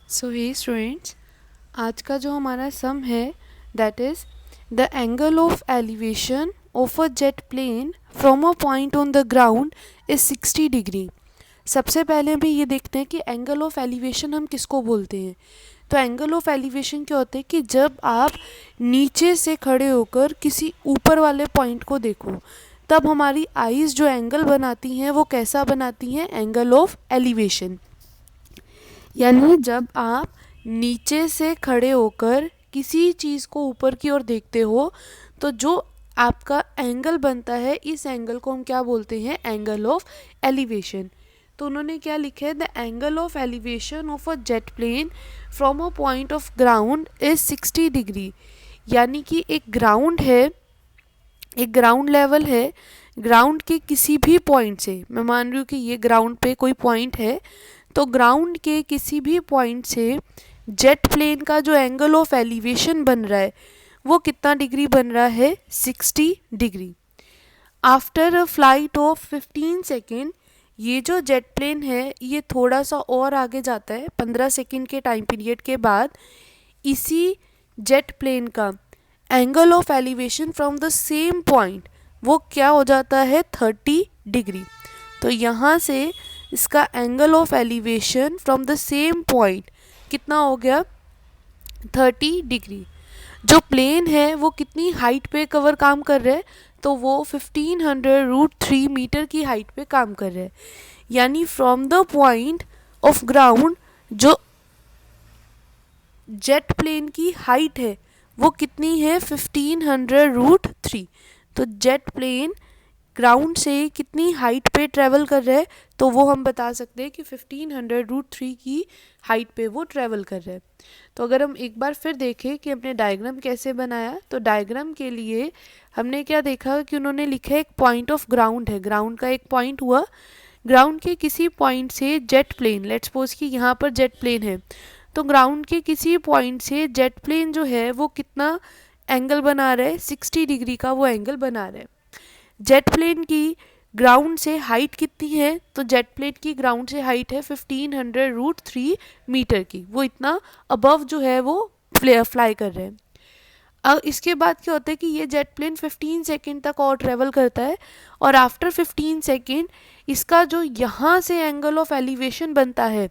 सो हे students, आज का जो हमारा सम है that is the angle of elevation of a jet plane from a point on the ground is 60 degree. सबसे पहले हमें ये देखते हैं कि एंगल ऑफ एलिवेशन हम किसको बोलते हैं। तो एंगल ऑफ एलिवेशन क्या होता है कि जब आप नीचे से खड़े होकर किसी ऊपर वाले पॉइंट को देखो तब हमारी आईज जो एंगल बनाती हैं वो कैसा बनाती हैं, एंगल ऑफ एलिवेशन। यानी जब आप नीचे से खड़े होकर किसी चीज़ को ऊपर की ओर देखते हो तो जो आपका एंगल बनता है, इस एंगल को हम क्या बोलते हैं, एंगल ऑफ एलिवेशन। तो उन्होंने क्या लिखा है, the angle of elevation of a jet plane from a point of ground is 60 degree. यानी कि एक ग्राउंड है, एक ग्राउंड लेवल है, ग्राउंड के किसी भी पॉइंट से, मैं मान रही हूँ कि ये ग्राउंड पे कोई पॉइंट है, तो ग्राउंड के किसी भी पॉइंट से जेट प्लेन का जो एंगल ऑफ एलिवेशन बन रहा है वो कितना डिग्री बन रहा है, 60 degree. After a flight of 15 second, ये जो जेट प्लेन है ये थोड़ा सा और आगे जाता है, 15 सेकेंड के टाइम पीरियड के बाद इसी जेट प्लेन का angle of elevation from the same point वो क्या हो जाता है, 30 डिग्री। तो यहाँ से इसका angle of elevation from the same point कितना हो गया, 30 डिग्री। जो प्लेन है वो कितनी हाइट पे कवर काम कर रहा है, तो वो 1500√3 मीटर की हाइट पे काम कर रहा है। यानी from the point of ground जो जेट प्लेन की हाइट है वो कितनी है, 1500√3। तो जेट प्लेन ग्राउंड से कितनी हाइट पे ट्रेवल कर रहा है, तो वो हम बता सकते हैं कि 1500√3 की हाइट पे वो ट्रेवल कर रहा है। तो अगर हम एक बार फिर देखें कि हमने डायग्राम कैसे बनाया, तो डायग्राम के लिए हमने क्या देखा कि उन्होंने लिखा है एक पॉइंट ऑफ ग्राउंड है, ग्राउंड का एक पॉइंट हुआ, ग्राउंड के किसी पॉइंट से जेट प्लेन, लेट्स सपोज कि यहाँ पर जेट प्लेन है, तो ग्राउंड के किसी पॉइंट से जेट प्लेन जो है वो कितना एंगल बना रहा है, 60 डिग्री का वो एंगल बना रहा है। जेट प्लेन की ग्राउंड से हाइट कितनी है, तो जेट प्लेन की ग्राउंड से हाइट है 1500√3 मीटर की, वो इतना अबव जो है वो फ्लाई कर रहे हैं। अब इसके बाद क्या होता है कि ये जेट प्लेन 15 सेकेंड तक और ट्रेवल करता है, और आफ्टर 15 सेकेंड इसका जो यहाँ से एंगल ऑफ एलिवेशन बनता है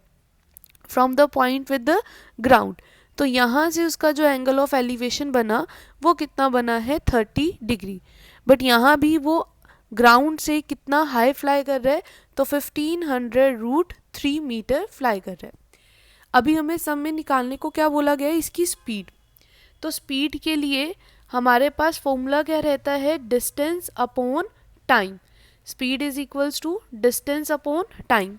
from the point with the ground, तो यहाँ से उसका जो एंगल ऑफ एलिवेशन बना वो कितना बना है, 30 डिग्री। बट यहाँ भी वो ग्राउंड से कितना हाई फ्लाई कर रहा है, तो 1500√3 मीटर फ्लाई कर रहा है। अभी हमें सम में निकालने को क्या बोला गया है, इसकी स्पीड। तो स्पीड के लिए हमारे पास फॉर्मूला क्या रहता है, distance upon time. Speed is equals to distance upon time.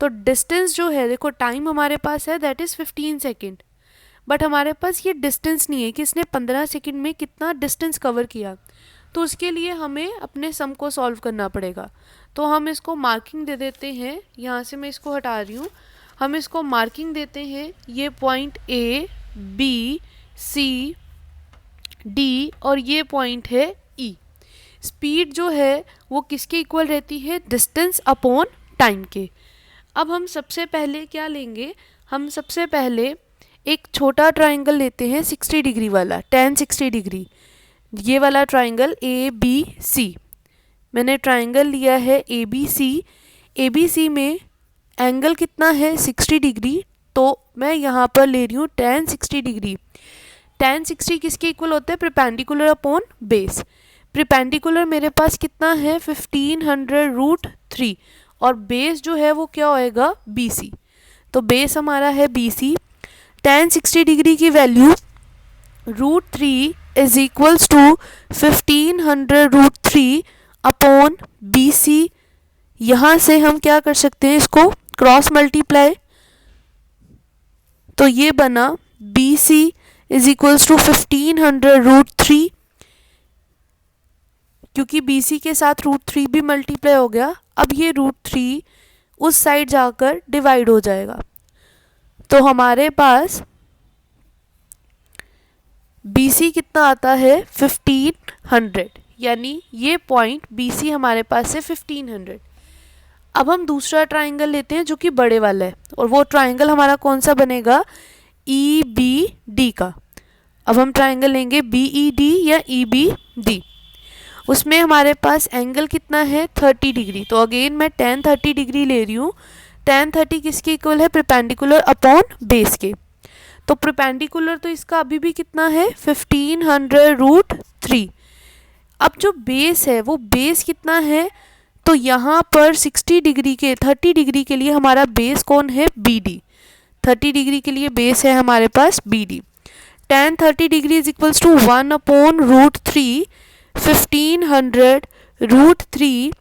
तो डिस्टेंस जो है, देखो टाइम हमारे पास है दैट इज़ 15 सेकेंड, बट हमारे पास ये डिस्टेंस नहीं है कि इसने 15 सेकेंड में कितना डिस्टेंस कवर किया। तो उसके लिए हमें अपने सम को सॉल्व करना पड़ेगा। तो हम इसको मार्किंग दे देते हैं, यहाँ से मैं इसको हटा रही हूँ, हम इसको मार्किंग देते हैं, ये point A, B, C, D और ये पॉइंट है ई। स्पीड जो है वो किसके इक्वल रहती है, डिस्टेंस अपॉन टाइम के। अब हम सबसे पहले क्या लेंगे, हम सबसे पहले एक छोटा ट्राइंगल लेते हैं 60 डिग्री वाला, tan 60 डिग्री, ये वाला ट्राइंगल ए बी सी। मैंने ट्राइंगल लिया है ए बी सी, ए बी सी में एंगल कितना है, 60 डिग्री, तो मैं यहाँ पर ले रही हूँ tan 60 डिग्री। tan 60 किसके इक्वल होता है, परपेंडिकुलर अपॉन बेस। परपेंडिकुलर मेरे पास कितना है, 1500√3, और बेस जो है वो क्या होएगा, बी सी। तो बेस हमारा है बी सी। tan 60 डिग्री की value √3 is equals to 1500√3 upon B C. यहाँ से हम क्या कर सकते हैं, इसको क्रॉस मल्टीप्लाई, तो ये बना B C is equals to 1500√3, क्योंकि बी सी के साथ √3 भी मल्टीप्लाई हो गया। अब ये √3 उस साइड जाकर डिवाइड हो जाएगा, तो हमारे पास बी सी कितना आता है, 1500, यानी ये पॉइंट बी सी हमारे पास है 1500। अब हम दूसरा ट्राइंगल लेते हैं जो कि बड़े वाला है, और वो ट्राइंगल हमारा कौन सा बनेगा, ई बी डी का। अब हम ट्राइंगल लेंगे बी ई डी या ई बी डी। उसमें हमारे पास एंगल कितना है 30 डिग्री। तो अगेन मैं tan 30 डिग्री ले रही हूँ। tan 30 किसके इक्वल है, परपेंडिकुलर अपॉन बेस के। तो परपेंडिकुलर तो इसका अभी भी कितना है 1500√3। अब जो बेस है वो बेस कितना है, तो यहाँ पर 60 डिग्री के 30 डिग्री के लिए हमारा बेस कौन है, बी डी। 30 डिग्री के लिए बेस है हमारे पास B D. tan 30 degree is equals to 1/√3। 1500√3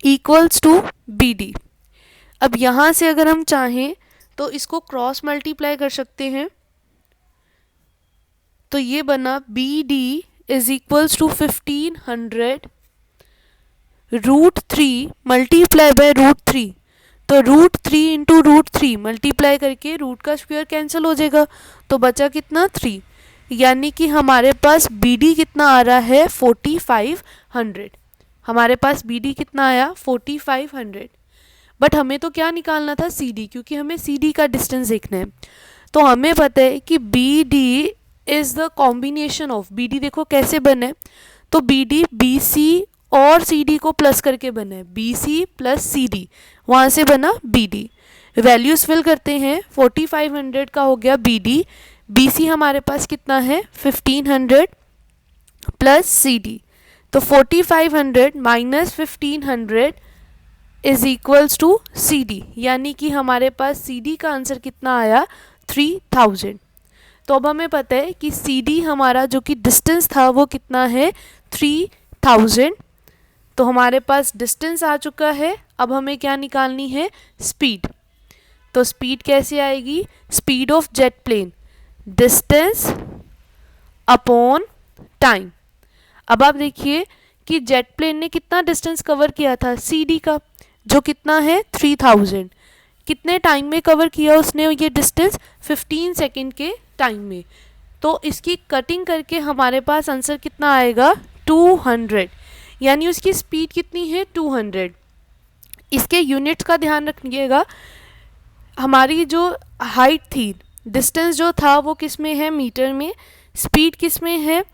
equals to B D. अब यहाँ से अगर हम चाहें तो इसको क्रॉस मल्टीप्लाई कर सकते हैं। तो ये बना B D is equals to 1500√3 multiply by √3। तो √3 इंटू √3 मल्टीप्लाई करके रूट का स्क्वायर कैंसिल हो जाएगा, तो बचा कितना 3। यानी कि हमारे पास बी डी कितना आ रहा है 4500। हमारे पास बी डी कितना आया 4500। बट हमें तो क्या निकालना था सी डी, क्योंकि हमें सी डी का डिस्टेंस देखना है। तो हमें पता है कि B D is the combination of, B D देखो कैसे बने, तो बी डी बी सी और सी डी को प्लस करके बना है, B C plus C D, वहाँ से बना बी डी। वैल्यूज़ फिल करते हैं, 4500 का हो गया बी डी, बी सी हमारे पास कितना है 1500 प्लस सी डी। तो 4500 minus 1500 is equals to C D, यानी कि हमारे पास सी डी का आंसर कितना आया 3000। तो अब हमें पता है कि सी डी हमारा जो कि डिस्टेंस था वो कितना है 3000। तो हमारे पास डिस्टेंस आ चुका है। अब हमें क्या निकालनी है, स्पीड। तो स्पीड कैसे आएगी, speed of jet plane distance upon time. अब आप देखिए कि जेट प्लेन ने कितना डिस्टेंस कवर किया था सी डी का, जो कितना है 3000। कितने टाइम में कवर किया उसने ये डिस्टेंस, 15 सेकेंड के टाइम में। तो इसकी कटिंग करके हमारे पास आंसर कितना आएगा 200, यानी उसकी स्पीड कितनी है 200। इसके यूनिट्स का ध्यान रखिएगा। हमारी जो हाइट थी, डिस्टेंस जो था वो किस में है, मीटर में, स्पीड किस में है,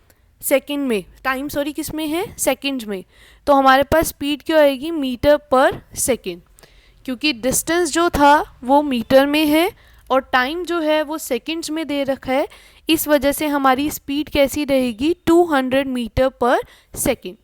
सेकंड में, टाइम सॉरी किस में है, सेकंड में। तो हमारे पास स्पीड क्यों आएगी, मीटर पर सेकंड, क्योंकि डिस्टेंस जो था वो मीटर में है और टाइम जो है वो सेकंड्स में दे रखा है। इस वजह से हमारी स्पीड कैसी रहेगी 200 मीटर पर सेकंड।